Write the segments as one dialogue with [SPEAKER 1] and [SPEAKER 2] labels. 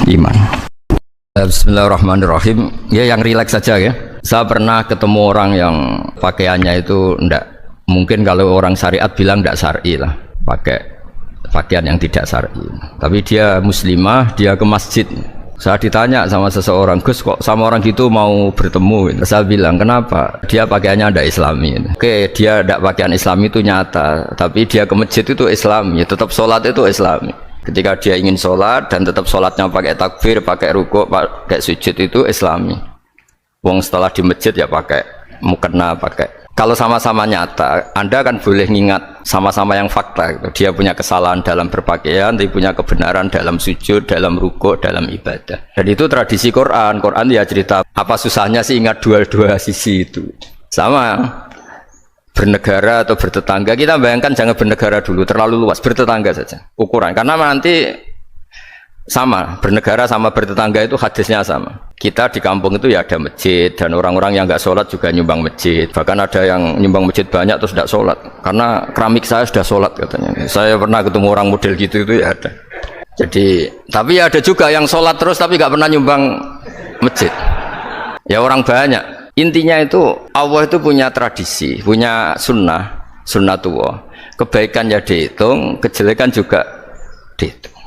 [SPEAKER 1] iman. Bismillahirrahmanirrahim. Ya yang rileks saja ya. Saya pernah ketemu orang yang pakaiannya itu ndak, mungkin kalau orang syariat bilang ndak syar'i lah, pakai pakaian yang tidak syar'i. Tapi dia muslimah, dia ke masjid. Saya ditanya sama seseorang, Gus kok sama orang gitu mau bertemu? Saya bilang kenapa? Dia pakaiannya ndak islami. Oke, dia ndak pakaian islami itu nyata, tapi dia ke masjid itu islami, tetap sholat itu islami. Ketika dia ingin sholat dan tetap sholatnya pakai takbir, pakai rukuk, pakai sujud itu islami. Wong setelah di masjid ya pakai mukena, pakai. Kalau sama-sama nyata, Anda kan boleh ngingat sama-sama yang fakta gitu. Dia punya kesalahan dalam berpakaian, dia punya kebenaran dalam sujud, dalam rukuk, dalam ibadah. Dan itu tradisi Quran. Quran ya cerita apa susahnya sih ingat dua-dua sisi itu. Sama bernegara atau bertetangga, kita bayangkan jangan bernegara dulu, terlalu luas, bertetangga saja ukuran, karena nanti sama, bernegara sama bertetangga itu hadisnya sama. Kita di kampung itu ya ada masjid, dan orang-orang yang nggak sholat juga nyumbang masjid, bahkan ada yang nyumbang masjid banyak terus tidak sholat, karena keramik saya sudah sholat katanya. Saya pernah ketemu orang model gitu itu ya ada. Jadi, tapi ya ada juga yang sholat terus tapi nggak pernah nyumbang masjid, ya orang banyak. Intinya itu Allah itu punya tradisi, punya sunnatullah. Kebaikan ya dihitung, kejelekan juga dihitung.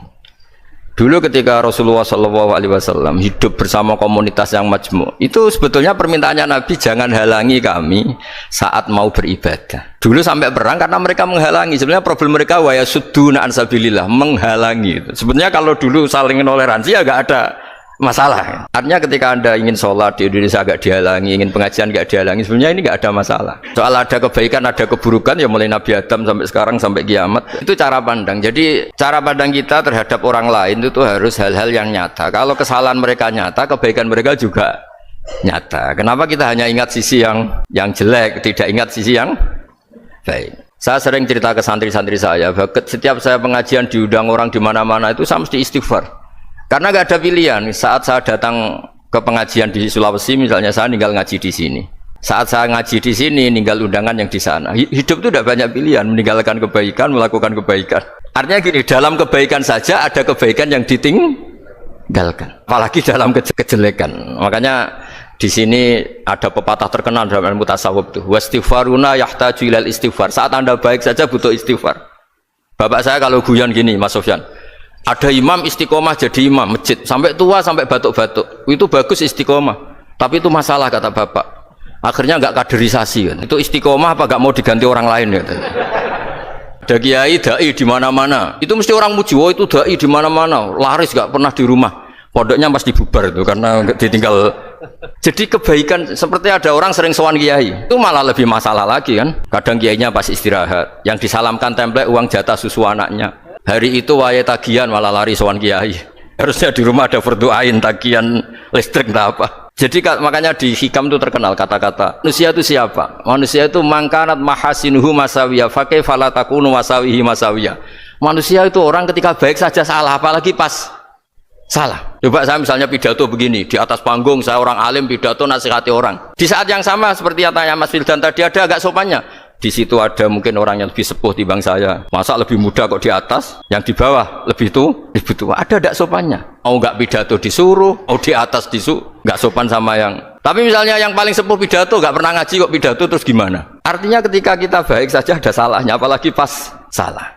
[SPEAKER 1] Dulu ketika Rasulullah SAW hidup bersama komunitas yang majmu', itu sebetulnya permintaannya Nabi, jangan halangi kami saat mau beribadah. Dulu sampai perang karena mereka menghalangi. Sebenarnya problem mereka wa yasudduna an sabilillah, menghalangi. Sebetulnya kalau dulu saling toleransi ya gak ada masalah. Artinya ketika Anda ingin sholat di Indonesia agak dihalangi, ingin pengajian agak dihalangi, sebenarnya ini nggak ada masalah. Soal ada kebaikan, ada keburukan, ya mulai Nabi Adam sampai sekarang, sampai kiamat. Itu cara pandang. Jadi cara pandang kita terhadap orang lain itu harus hal-hal yang nyata. Kalau kesalahan mereka nyata, kebaikan mereka juga nyata. Kenapa kita hanya ingat sisi yang jelek, tidak ingat sisi yang baik? Saya sering cerita ke santri-santri saya, setiap saya pengajian diundang orang di mana-mana itu saya mesti istighfar. Karena nggak ada pilihan. Saat saya datang ke pengajian di Sulawesi, misalnya saya tinggal ngaji di sini. Saat saya ngaji di sini, tinggal undangan yang di sana. Hidup itu tidak banyak pilihan, meninggalkan kebaikan, melakukan kebaikan. Artinya gini, dalam kebaikan saja ada kebaikan yang ditinggalkan. Apalagi dalam kejelekan. Makanya di sini ada pepatah terkenal dalam ilmu tasawuf tuh. Wastighfaruna yahtaju ilal istighfar. Saat Anda baik saja butuh istighfar. Bapak saya kalau guyon gini, Mas Sofyan. Ada imam istiqomah jadi imam masjid sampai tua sampai batuk-batuk, itu bagus istiqomah, tapi itu masalah kata bapak, akhirnya nggak kaderisasi kan. Itu istiqomah apa nggak mau diganti orang lain gitu. Ada kiai dai di mana-mana, itu mesti orang muji, oh itu dai di mana-mana, laris nggak pernah di rumah, pondoknya pasti bubar itu karena ditinggal. Jadi kebaikan seperti ada orang sering sowan kiai, itu malah lebih masalah lagi kan. Kadang kiainya pas istirahat, yang disalamkan template uang jatah susu anaknya. Hari itu waya tagihan malah lari sowan kiai. Harusnya di rumah ada berdoain tagihan listrik entah apa. Jadi makanya di hikam itu terkenal kata-kata manusia itu siapa? Manusia itu mangkanat mahasinuhu masawiyah fakih falatakunu masawihi masawiyah. Manusia itu orang ketika baik saja salah, apalagi pas salah. Coba saya misalnya pidato begini, di atas panggung saya orang alim pidato nasihati orang. Di saat yang sama seperti yang tanya Mas Wildan tadi, ada agak sopannya. Di situ ada mungkin orang yang lebih sepuh timbang saya. Masa lebih muda kok di atas, yang di bawah lebih tua. Ada tidak sopannya? Mau nggak pidato disuruh, mau di atas disuruh, nggak sopan sama yang. Tapi misalnya yang paling sepuh pidato nggak pernah ngaji kok pidato terus gimana? Artinya ketika kita baik saja ada salahnya, apalagi pas salah.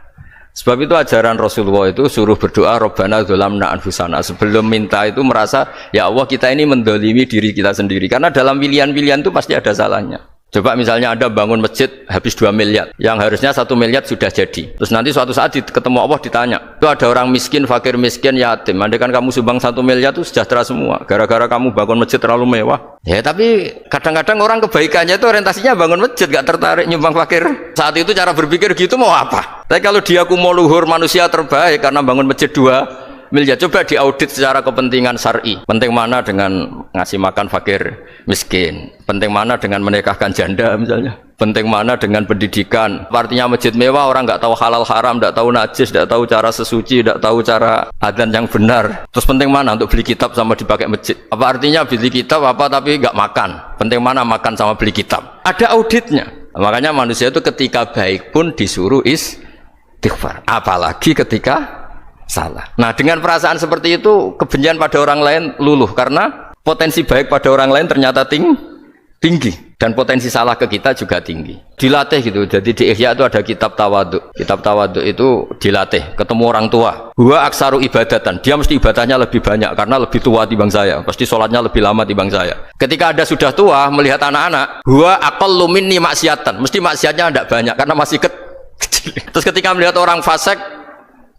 [SPEAKER 1] Sebab itu ajaran Rasulullah itu suruh berdoa Rabbana dzolamna anfusana. Sebelum minta itu merasa ya Allah kita ini mendolimi diri kita sendiri. Karena dalam pilihan-pilihan itu pasti ada salahnya. Coba misalnya Anda bangun masjid habis 2 miliar, yang harusnya 1 miliar sudah jadi. Terus nanti suatu saat ketemu Allah ditanya, itu ada orang miskin, fakir miskin, yatim. Andai kan kamu sumbang 1 miliar itu sejahtera semua. Gara-gara kamu bangun masjid terlalu mewah. Ya tapi kadang-kadang orang kebaikannya itu orientasinya bangun masjid, gak tertarik nyumbang fakir. Saat itu cara berpikir gitu mau apa? Tapi kalau dia mau luhur manusia terbaik karena bangun masjid 2 miliar, coba diaudit secara kepentingan syar'i. Penting mana dengan ngasih makan fakir miskin? Penting mana dengan menikahkan janda misalnya? Penting mana dengan pendidikan? Artinya masjid mewah orang nggak tahu halal haram, nggak tahu najis, nggak tahu cara sesuci, nggak tahu cara adzan yang benar. Terus penting mana untuk beli kitab sama dipakai masjid? Apa artinya beli kitab apa tapi nggak makan? Penting mana makan sama beli kitab? Ada auditnya. Makanya manusia itu ketika baik pun disuruh istighfar. Apalagi ketika salah. Nah, dengan perasaan seperti itu, kebencian pada orang lain luluh karena potensi baik pada orang lain ternyata tinggi dan potensi salah ke kita juga tinggi. Dilatih gitu. Jadi di Ihya itu ada kitab tawaduk. Kitab tawaduk itu dilatih, ketemu orang tua. Huwa aksaru ibadatan. Dia mesti ibadahnya lebih banyak karena lebih tua timbang saya. Pasti sholatnya lebih lama timbang saya. Ketika Anda sudah tua melihat anak-anak, huwa aqallu minni maksiatan. Mesti maksiatnya tidak banyak karena masih kecil. Terus ketika melihat orang fasik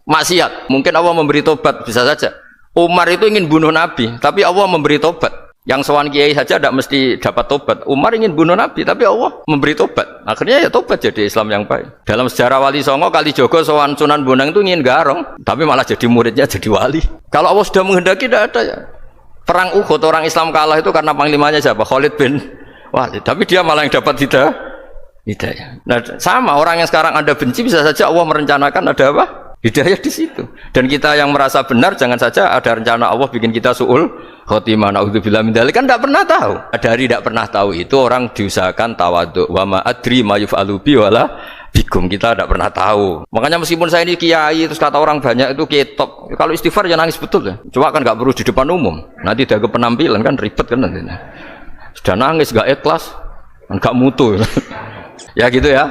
[SPEAKER 1] maksiat, mungkin Allah memberi tobat, bisa saja. Umar itu ingin bunuh Nabi, tapi Allah memberi tobat. Yang sowan kiai saja tidak mesti dapat tobat. Umar ingin bunuh Nabi, tapi Allah memberi tobat. Akhirnya ya tobat jadi Islam yang baik. Dalam sejarah Wali Songo, Kalijogo sowan Sunan Bonang itu ingin garong, tapi malah jadi muridnya jadi wali. Kalau Allah sudah menghendaki, tidak ada ya. Perang Uhud orang Islam kalah itu karena panglimanya siapa? Khalid bin Walid. Tapi dia malah yang dapat hidayah. Nah, sama orang yang sekarang Anda benci bisa saja Allah merencanakan ada apa? Hidayah di situ. Dan kita yang merasa benar jangan saja ada rencana Allah bikin kita su'ul khotimah. Na'udzubillah min dzalik, kan tidak pernah tahu. Dari tidak pernah tahu itu orang diusahakan tawadhu. Wa ma adri ma yuf'alu bi wala bikum. Kita tidak pernah tahu. Makanya meskipun saya ini kiai terus kata orang banyak itu ketok. Kalau istighfar ya nangis betul ya. Cuma kan nggak perlu di depan umum. Nanti ada penampilan kan ribet kan nanti. Sudah nangis nggak ikhlas, nggak mutu. Ya gitu ya.